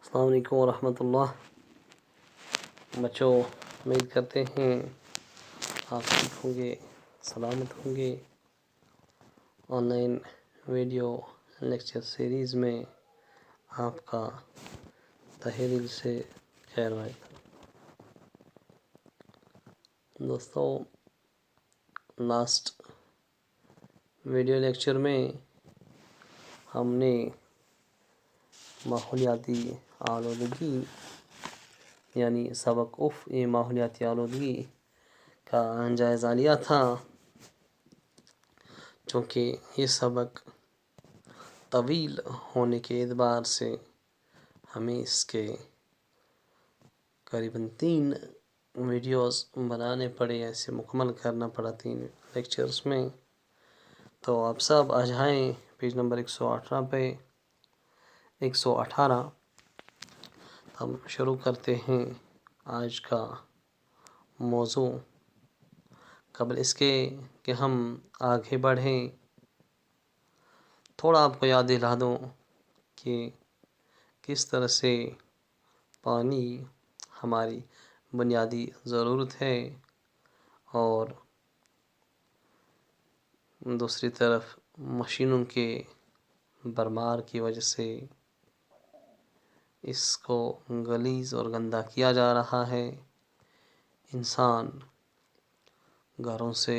السلام علیکم ورحمۃ اللہ۔ بچوں، امید کرتے ہیں آپ ٹھیک ہوں گے، سلامت ہوں گے۔ On line video lecture series میں آپ کا تہہ دل سے خیر مقدم۔ دوستوں، لاسٹ ویڈیو لیکچر میں ہم نے ماحولیاتی آلودگی یعنی سبق ماحولیاتی آلودگی کا جائزہ لیا تھا۔ چونکہ یہ سبق طویل ہونے کے اعتبار سے ہمیں اس کے قریباً 3 ویڈیوز بنانے پڑے، ایسے مکمل کرنا پڑا 3 لیکچرز میں۔ تو آپ سب آ جائیں پیج نمبر 118 پہ۔ 118 ہم شروع کرتے ہیں آج کا موضوع۔ قبل اس کے کہ ہم آگے بڑھیں، تھوڑا آپ کو یاد دلا دوں کہ کس طرح سے پانی ہماری بنیادی ضرورت ہے، اور دوسری طرف مشینوں کے برمار کی وجہ سے اس کو غلیظ اور گندا کیا جا رہا ہے۔ انسان گھروں سے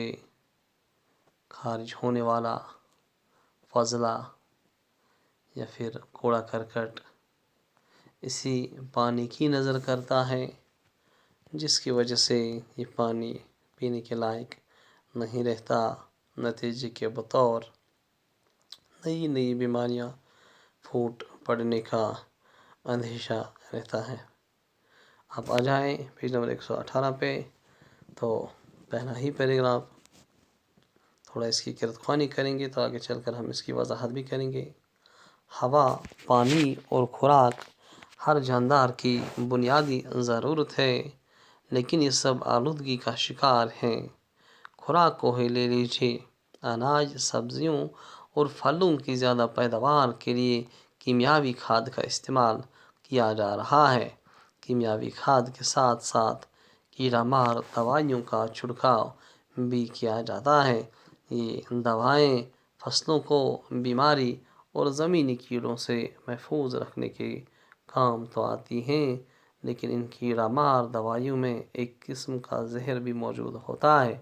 خارج ہونے والا فضلہ یا پھر کوڑا کرکٹ اسی پانی کی نظر کرتا ہے، جس کی وجہ سے یہ پانی پینے کے لائق نہیں رہتا۔ نتیجے کے بطور نئی نئی بیماریاں پھوٹ پڑنے کا اندیشہ رہتا ہے۔ آپ آ جائیں پیج نمبر 118 پہ۔ تو پہلا ہی پیراگراف، تھوڑا اس کی قرأت خوانی کریں گے تو آگے چل کر ہم اس کی وضاحت بھی کریں گے۔ ہوا، پانی اور خوراک ہر جاندار کی بنیادی ضرورت ہے، لیکن یہ سب آلودگی کا شکار ہیں۔ خوراک کو ہی لے لیجیے۔ اناج، سبزیوں اور پھلوں کی زیادہ پیداوار کے لیے کیمیاوی کھاد کا استعمال کیا جا رہا ہے۔ کیمیاوی کھاد کے ساتھ ساتھ کیڑا مار دوائیوں کا چھڑکاؤ بھی کیا جاتا ہے۔ یہ دوائیں فصلوں کو بیماری اور زمینی کیڑوں سے محفوظ رکھنے کے کام تو آتی ہیں، لیکن ان کیڑا مار دوائیوں میں ایک قسم کا زہر بھی موجود ہوتا ہے۔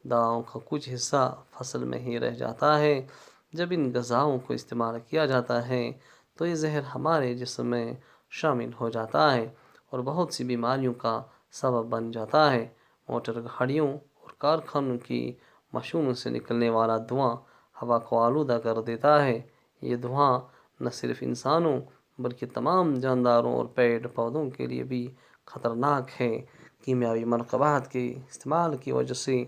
دواؤں کا کچھ حصہ فصل میں ہی رہ جاتا ہے۔ جب ان غذاؤں کو استعمال کیا جاتا ہے تو یہ زہر ہمارے جسم میں شامل ہو جاتا ہے اور بہت سی بیماریوں کا سبب بن جاتا ہے۔ موٹر گاڑیوں اور کارخانوں کی مشینوں سے نکلنے والا دھواں ہوا کو آلودہ کر دیتا ہے۔ یہ دھواں نہ صرف انسانوں بلکہ تمام جانداروں اور پیڑ پودوں کے لیے بھی خطرناک ہے۔ کیمیاوی مرکبات کے استعمال کی وجہ سے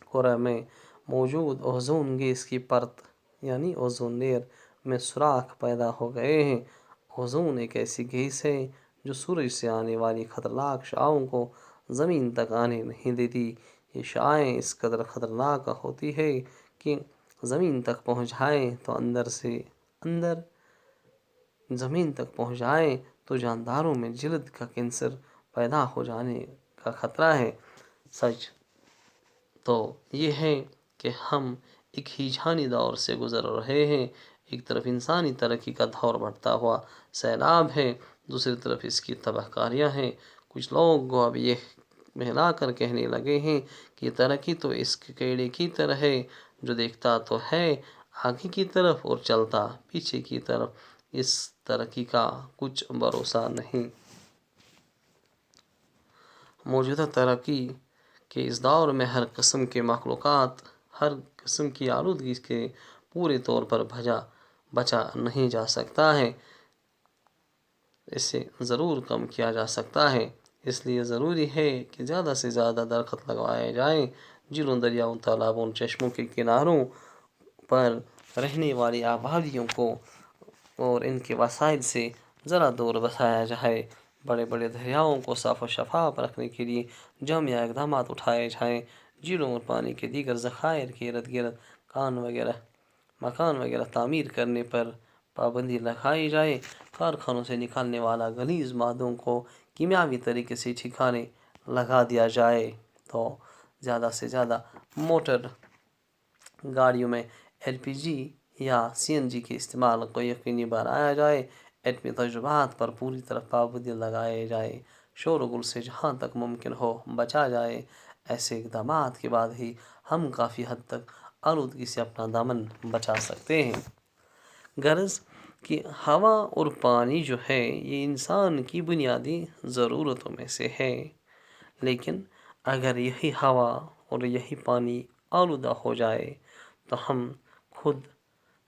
خلا میں موجود اوزون گیس کی پرت یعنی اوزون لیئر میں سوراخ پیدا ہو گئے ہیں۔ اوزون ایک ایسی گیس ہے جو سورج سے آنے والی خطرناک شعاعوں کو زمین تک آنے نہیں دیتی۔ یہ شعاعیں اس قدر خطرناک ہوتی ہے کہ زمین تک پہنچ جائیں زمین تک پہنچ جائیں تو جانداروں میں جلد کا کینسر پیدا ہو جانے کا خطرہ ہے۔ سچ تو یہ ہے کہ ہم ایک ہیجانی دور سے گزر رہے ہیں۔ ایک طرف انسانی ترقی کا دور بڑھتا ہوا سیلاب ہے، دوسری طرف اس کی تباہ کاریاں ہیں۔ کچھ لوگ اب یہ ملا کر کہنے لگے ہیں کہ ترقی تو اس کیڑے کی طرح ہے جو دیکھتا تو ہے آگے کی طرف اور چلتا پیچھے کی طرف۔ اس ترقی کا کچھ بھروسہ نہیں۔ موجودہ ترقی کے اس دور میں ہر قسم کے مخلوقات، ہر قسم کی آلودگی کے پورے طور پر بچا نہیں جا سکتا ہے۔ اسے ضرور کم کیا جا سکتا ہے۔ اس لیے ضروری ہے کہ زیادہ سے زیادہ درخت لگوائے جائیں۔ جھیلوں، دریاؤں، تالابوں، چشموں کے کناروں پر رہنے والی آبادیوں کو اور ان کے وسائل سے ذرا دور بسایا جائے۔ بڑے بڑے دریاؤں کو صاف و شفاف رکھنے کے لیے جامع اقدامات اٹھائے جائیں۔ جھیلوں اور پانی کے دیگر ذخائر کے ارد گرد مکان وغیرہ تعمیر کرنے پر پابندی لگائی جائے۔ کارخانوں سے نکالنے والا غلیظ مادوں کو کیمیاوی طریقے سے ٹھکانے لگا دیا جائے، تو زیادہ سے زیادہ موٹر گاڑیوں میں LPG یا CNG کے استعمال کو یقینی بنایا جائے، ایٹمی تجربات پر پوری طرح پابندی لگائے جائے، شور و گل سے جہاں تک ممکن ہو بچا جائے۔ ایسے اقدامات کے بعد ہی ہم کافی حد تک آلودگی سے اپنا دامن بچا سکتے ہیں۔ غرض کہ ہوا اور پانی جو ہے یہ انسان کی بنیادی ضرورتوں میں سے ہے، لیکن اگر یہی ہوا اور یہی پانی آلودہ ہو جائے تو ہم خود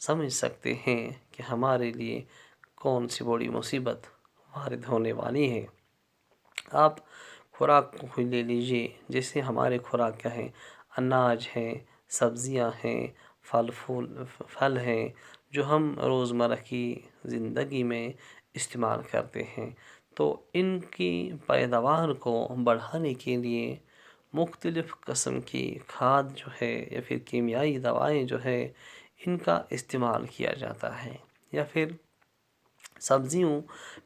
سمجھ سکتے ہیں کہ ہمارے لیے کون سی بڑی مصیبت وارد ہونے والی ہے۔ آپ خوراک کو لے لیجئے، جیسے ہمارے خوراک کیا ہیں، اناج ہیں، سبزیاں ہیں، پھل ہیں، جو ہم روزمرہ کی زندگی میں استعمال کرتے ہیں، تو ان کی پیداوار کو بڑھانے کے لیے مختلف قسم کی کھاد جو ہے یا پھر کیمیائی دوائیں جو ہے ان کا استعمال کیا جاتا ہے، یا پھر سبزیوں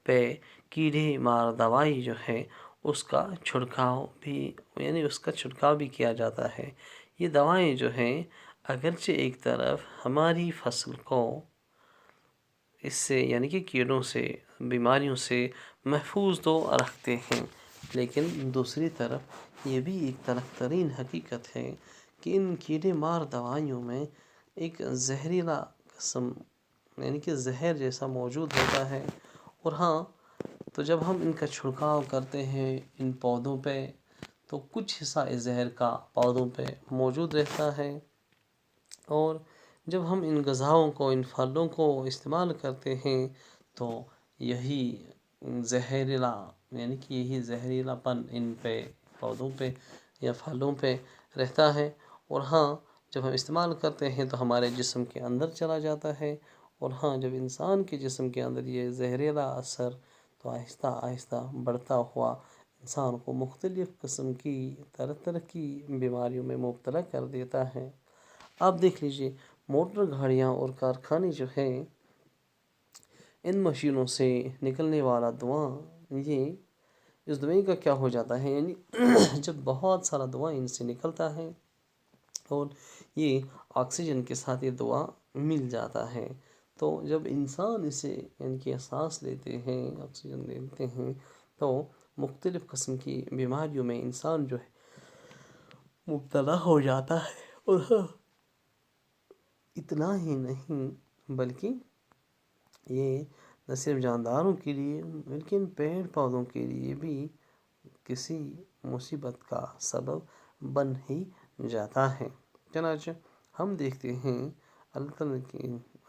پہ کیڑے مار دوائی جو ہے اس کا چھڑکاؤ بھی کیا جاتا ہے۔ یہ دوائیں جو ہیں اگرچہ ایک طرف ہماری فصل کو اس سے یعنی کہ کیڑوں سے، بیماریوں سے محفوظ تو رکھتے ہیں، لیکن دوسری طرف یہ بھی ایک طرف ترین حقیقت ہے کہ ان کیڑے مار دوائیوں میں ایک زہریلا قسم یعنی کہ زہر جیسا موجود ہوتا ہے، اور ہاں تو جب ہم ان کا چھڑکاؤ کرتے ہیں ان پودوں پہ تو کچھ حصہ اس زہر کا پودوں پہ موجود رہتا ہے، اور جب ہم ان غذاؤں کو، ان پھلوں کو استعمال کرتے ہیں تو یہی زہریلا یعنی کہ یہی زہریلا پن ان پہ، پودوں پہ یا پھلوں پہ رہتا ہے، اور ہاں جب ہم استعمال کرتے ہیں تو ہمارے جسم کے اندر چلا جاتا ہے، اور ہاں جب انسان کے جسم کے اندر یہ زہریلا اثر تو آہستہ آہستہ بڑھتا ہوا انسان کو مختلف قسم کی طرح طرح کی بیماریوں میں مبتلا کر دیتا ہے۔ آپ دیکھ لیجئے موٹر گاڑیاں اور کارخانے جو ہیں، ان مشینوں سے نکلنے والا دھواں، یہ اس دھوئیں کا کیا ہو جاتا ہے، یعنی جب بہت سارا دھواں ان سے نکلتا ہے اور یہ آکسیجن کے ساتھ یہ دھواں مل جاتا ہے، تو جب انسان اسے یعنی کہ سانس لیتے ہیں، آکسیجن لیتے ہیں، تو مختلف قسم کی بیماریوں میں انسان جو ہے مبتلا ہو جاتا ہے، اور ہاں اتنا ہی نہیں بلکہ یہ نہ صرف جانداروں کے لیے بلکہ ان پیڑ پودوں کے لیے بھی کسی مصیبت کا سبب بن ہی جاتا ہے۔ چنانچہ ہم دیکھتے ہیں اللہ تعالیٰ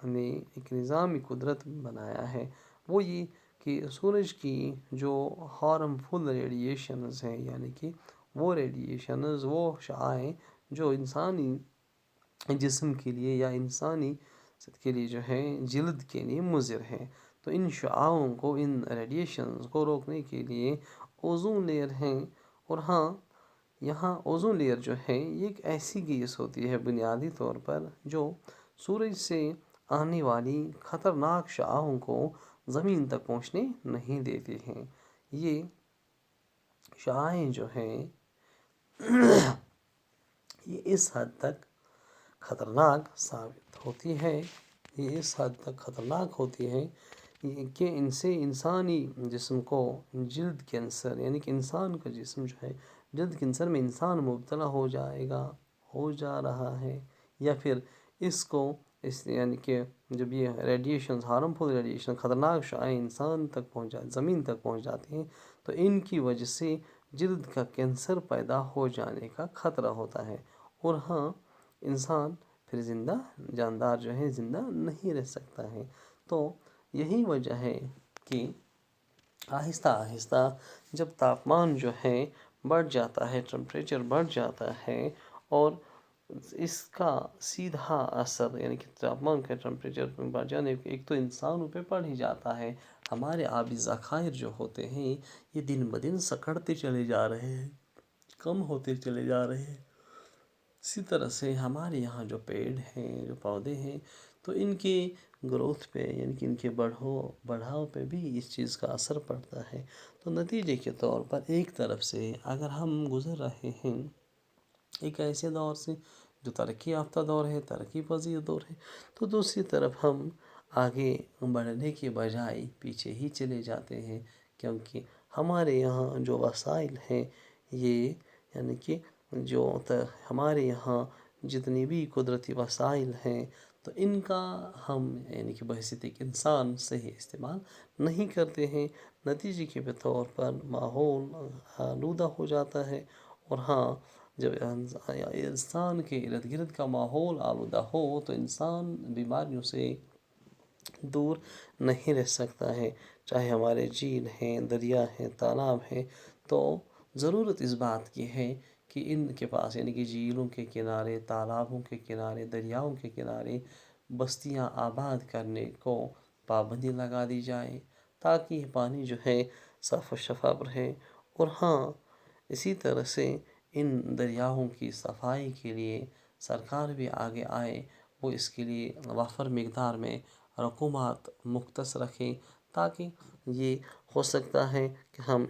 نے ایک نظام قدرت بنایا ہے، وہ یہ کہ سورج کی جو ہارمفل ریڈیشنز ہیں، یعنی کہ وہ ریڈیشنز، وہ شعاعیں جو انسانی جسم کے لیے یا انسانی کے لیے جو ہے جلد کے لیے مضر ہے، تو ان شعاعوں کو، ان ریڈیشنز کو روکنے کے لیے اوزون لیئر ہیں، اور ہاں یہاں اوزون لیئر جو ہے یہ ایک ایسی گیس ہوتی ہے بنیادی طور پر جو سورج سے آنے والی خطرناک شعاعوں کو زمین تک پہنچنے نہیں دیتی ہیں۔ یہ شعاعیں جو ہیں یہ اس حد تک خطرناک ثابت ہوتی ہے، یہ اس حد تک خطرناک ہوتی ہے کہ ان سے انسانی جسم کو جلد کینسر، یعنی کہ انسان کا جسم جو ہے جلد کینسر میں انسان مبتلا ہو جائے گا، ہو جا رہا ہے، یا پھر اس کو یعنی کہ جب یہ ریڈیشنز، ہارمفل ریڈیشن، خطرناک شعاعیں انسان تک زمین تک پہنچ جاتی ہیں تو ان کی وجہ سے جلد کا کینسر پیدا ہو جانے کا خطرہ ہوتا ہے، اور ہاں انسان پھر جاندار جو ہے زندہ نہیں رہ سکتا ہے۔ تو یہی وجہ ہے کہ آہستہ آہستہ جب تاپمان جو ہے بڑھ جاتا ہے، ٹمپریچر بڑھ جاتا ہے، اور اس کا سیدھا اثر یعنی کہ تاپمان کا ٹمپریچر بڑھ جانے ایک تو انسانوں پہ پڑ ہی جاتا ہے، ہمارے آبی ذخائر جو ہوتے ہیں یہ دن بدن سکڑتے چلے جا رہے ہیں، کم ہوتے چلے جا رہے ہیں۔ اسی طرح سے ہمارے یہاں جو پیڑ ہیں، جو پودے ہیں، تو ان کے گروتھ پہ یعنی کہ ان کے بڑھاؤ پہ بھی اس چیز کا اثر پڑتا ہے۔ تو نتیجے کے طور پر ایک طرف سے اگر ہم گزر رہے ہیں ایک ایسے دور سے جو ترقی یافتہ دور ہے، ترقی پذیر دور ہے، تو دوسری طرف ہم آگے بڑھنے کے بجائے پیچھے ہی چلے جاتے ہیں، کیونکہ ہمارے یہاں جو وسائل ہیں یہ یعنی کہ ہمارے یہاں جتنی بھی قدرتی وسائل ہیں تو ان کا ہم یعنی کہ بحیثیت ایک انسان صحیح استعمال نہیں کرتے ہیں۔ نتیجے کے طور پر ماحول آلودہ ہو جاتا ہے، اور جب انسان کے ارد گرد کا ماحول آلودہ ہو تو انسان بیماریوں سے دور نہیں رہ سکتا ہے، چاہے ہمارے جھیل ہیں، دریا ہیں، تالاب ہیں۔ تو ضرورت اس بات کی ہے کہ ان کے پاس یعنی کہ جھیلوں کے کنارے، تالابوں کے کنارے، دریاؤں کے کنارے بستیاں آباد کرنے کو پابندی لگا دی جائے، تاکہ یہ پانی جو ہے صاف و شفاف رہے۔ اور اسی طرح سے ان دریاؤں کی صفائی کے لیے سرکار بھی آگے آئے، وہ اس کے لیے وافر مقدار میں رقومات مختص رکھیں، تاکہ یہ ہو سکتا ہے کہ ہم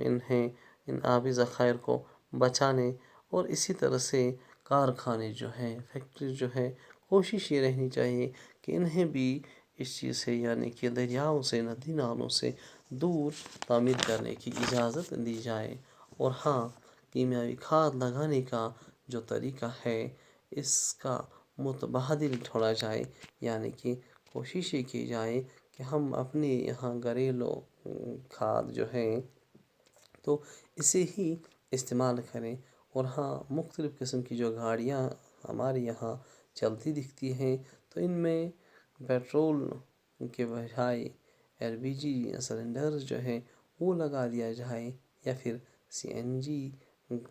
ان آبی ذخائر کو بچا لیں۔ اور اسی طرح سے کارخانے جو ہیں، فیکٹری جو ہے، کوشش یہ رہنی چاہیے کہ انہیں بھی اس چیز سے یعنی کہ دریاؤں سے، ندی نالوں سے دور تعمیر کرنے کی اجازت دی جائے۔ اور کیمیاوی کھاد لگانے کا جو طریقہ ہے اس کا متبادل ڈھونڈا جائے، یعنی کہ کوشش یہ کی جائے کہ ہم اپنے یہاں گھریلو کھاد جو ہے تو اسے ہی استعمال کریں۔ اور مختلف قسم کی جو گاڑیاں ہمارے یہاں چلتی دکھتی ہیں تو ان میں پیٹرول کے بجائے LPG سلنڈرز جو ہیں وہ لگا دیا جائے، یا پھر CNG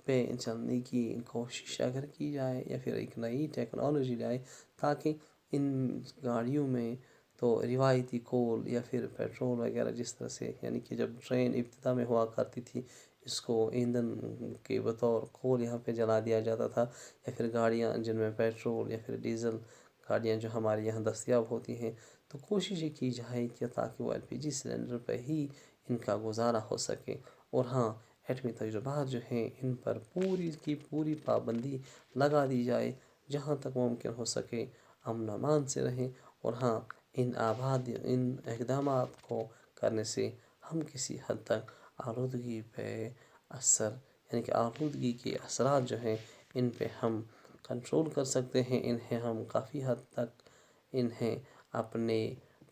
پہ چلنے کی کوشش اگر کی جائے، یا پھر ایک نئی ٹیکنالوجی لائے، تاکہ ان گاڑیوں میں تو روایتی کول یا پھر پیٹرول وغیرہ جس طرح سے یعنی کہ جب ٹرین ابتدا میں ہوا کرتی تھی اس کو ایندھن کے بطور کول یہاں پہ جلا دیا جاتا تھا، یا پھر گاڑیاں جن میں پیٹرول یا پھر ڈیزل گاڑیاں جو ہمارے یہاں دستیاب ہوتی ہیں تو کوشش یہ کی جائے کہ تاکہ وہ LPG سلنڈر پہ ہی ان کا گزارا ہو سکے۔ اور ایٹمی تجربات جو ہیں ان پر پوری کی پوری پابندی لگا دی جائے، جہاں تک ممکن ہو سکے امن و امان سے رہیں۔ اور ان اقدامات کو کرنے سے ہم کسی حد تک آلودگی پہ یعنی کہ آلودگی کے اثرات جو ہیں ان پہ ہم کنٹرول کر سکتے ہیں، انہیں ہم کافی حد تک اپنے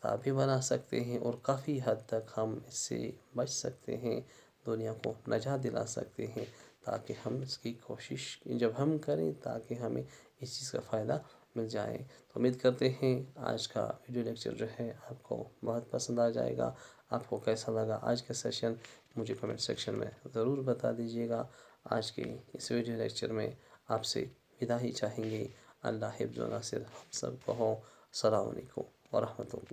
تابع بنا سکتے ہیں، اور کافی حد تک ہم اس سے بچ سکتے ہیں، دنیا کو نجات دلا سکتے ہیں، تاکہ ہم اس کی کوشش جب ہم کریں تاکہ ہمیں اس چیز کا فائدہ مل جائے۔ تو امید کرتے ہیں آج کا ویڈیو لیکچر جو ہے آپ کو بہت پسند آ جائے گا۔ آپ کو کیسا لگا آج کا سیشن مجھے کمنٹ سیکشن میں ضرور بتا دیجیے گا۔ آج کے اس ویڈیو لیکچر میں آپ سے ودا ہی چاہیں گے۔ اللہ حفظ و ناصر ہم سب کو ہو۔ السلام علیکم ورحمۃ اللہ۔